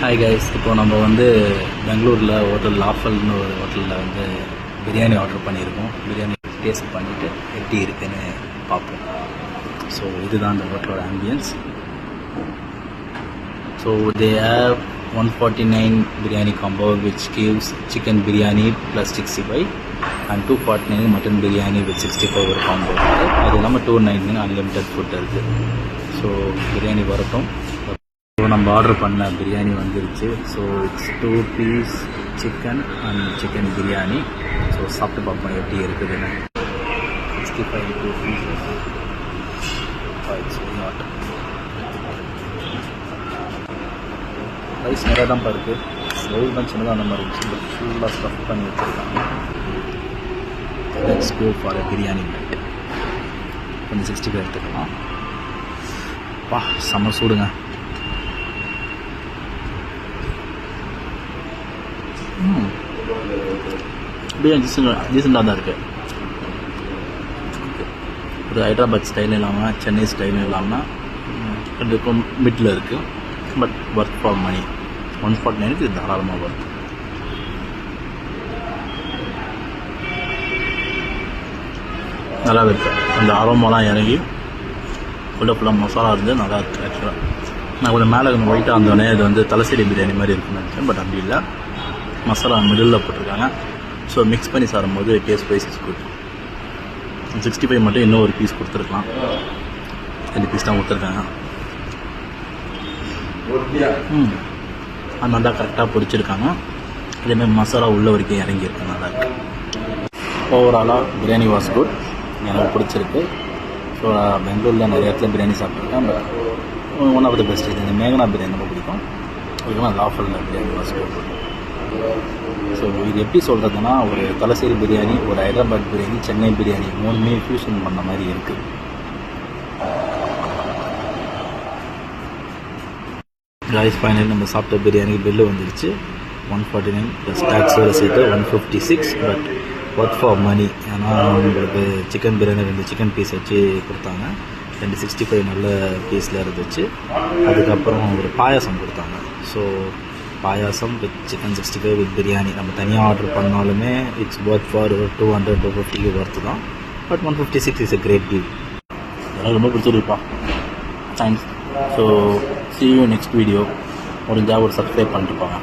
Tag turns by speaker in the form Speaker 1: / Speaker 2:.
Speaker 1: Hi guys, இப்போ நம்ம வந்து பெங்களூரில் ஹோட்டல் லாஃபல்னு ஒரு ஹோட்டலில் வந்து பிரியாணி ஆர்டர் பண்ணியிருக்கோம். பிரியாணி டேஸ்ட் பண்ணிவிட்டு எப்படி இருக்குன்னு பார்ப்போம். ஸோ இதுதான் அந்த ஹோட்டலோட ambience. So they have 149 biryani combo which gives chicken biryani plus 65 and 249 mutton biryani with 65 ஒரு காம்போ இருக்குது. அது இல்லாமல் 299 அன்லிமிட்டட் ஃபுட் இருக்குது. ஸோ பிரியாணி வரட்டும். ஸோ நம்ம ஆர்டர் பண்ண பிரியாணி வந்துருச்சு. So it's 2 piece chicken and chicken biryani. So சாப்பிட்டு பார்ப்போம் எப்படி இருக்குதுன்னு. 65 2 பீசஸ். இட்ஸ் நாட் ரைஸ் நிறையா தான் இருக்குது. ரைஸ் தான் சின்னதாக அந்த மாதிரி இருந்துச்சு. பட் ஃபுல்லாக ஸ்டஃப் பண்ணி வச்சுருக்காங்க. Let's go for a biryani bite. கொஞ்சம் 65 எடுத்துக்கலாம். வா, செம்ம சூடுங்க. பிரியாணி டீசெண்டாக தான் இருக்குது. ஒரு ஹைதராபாத் ஸ்டைலும் இல்லாமல் சென்னை ஸ்டைலும் இல்லாமல் ரெண்டுக்கும் மிட்டில் இருக்குது. பட் ஒர்க் ஃபார் மணி. 149 இது தாராளமாக வரும். நல்லா இருக்குது. அந்த அரோமாலாம் இறங்கி ஃபுல்லாக மசாலா இருந்து நல்லா இருக்குது. ஆக்சுவலாக நான் கொஞ்சம் மேலே கொஞ்சம் ஒயிட்டாக இருந்தோடனே இது வந்து தலசேரி பிரியாணி மாதிரி இருக்குன்னு நினச்சேன். பட் அப்படி இல்லை, மசாலா மிடில் போட்டிருக்காங்க. ஸோ மிக்ஸ் பண்ணி சாப்பிடும்போது டேஸ்ட் வைஸ் இஸ் குட். 65 மட்டும் இன்னும் ஒரு பீஸ் கொடுத்துருக்கலாம். 2 பீஸ் தான் கொடுத்துருக்காங்க. அது நல்லா கரெக்டாக பொரிச்சிருக்காங்க. அதேமாதிரி மசாலா உள்ள வரைக்கும் இறங்கியிருக்கு. நல்லா இருக்கு. ஓவராலாக பிரியாணி வாஸ் குட். எனக்கு பிடிச்சிருக்கு. ஸோ பெங்களூரில் நிறைய இடத்துல பிரியாணி சாப்பிட்ருக்கேன். But one of the best இது இந்த மேகனா பிரியாணி ரொம்ப பிடிக்கும். அதுக்கெல்லாம் லாஃபலில் பிரியாணி வாஸ் குட். ஸோ இது எப்படி சொல்கிறதுனா, ஒரு தலசேரி பிரியாணி, ஒரு ஹைதராபாத் பிரியாணி, சென்னை பிரியாணி 3மே ஃபியூஷன் பண்ண மாதிரி இருக்குது. ரைஸ் ஃபைனல் நம்ம சாப்பிட்ட பிரியாணி பில்லு வந்துருச்சு. 149 ப்ளஸ் டேக்ஸோடு சேர்த்து 156. But worth for money. ஏன்னா உங்களுக்கு சிக்கன் பிரியாணி 2 சிக்கன் பீஸ் வச்சு கொடுத்தாங்க. 265 நல்ல பீஸில் இருந்துச்சு. அதுக்கப்புறம் ஒரு பாயாசம் கொடுத்தாங்க. So payasam with chicken 65 with biryani நம்ம தனியாக ஆர்டர் பண்ணாலுமே இட்ஸ் ஒர்த் ஃபார் 200-250 ஒர்த்து தான். But 156 is a great deal. எனக்கு ரொம்ப பிடிச்சிருப்பா. Thanks. So see you next video. முடிஞ்சால் ஒரு சப்ஸ்கிரைப் பண்ணிட்டு போங்க.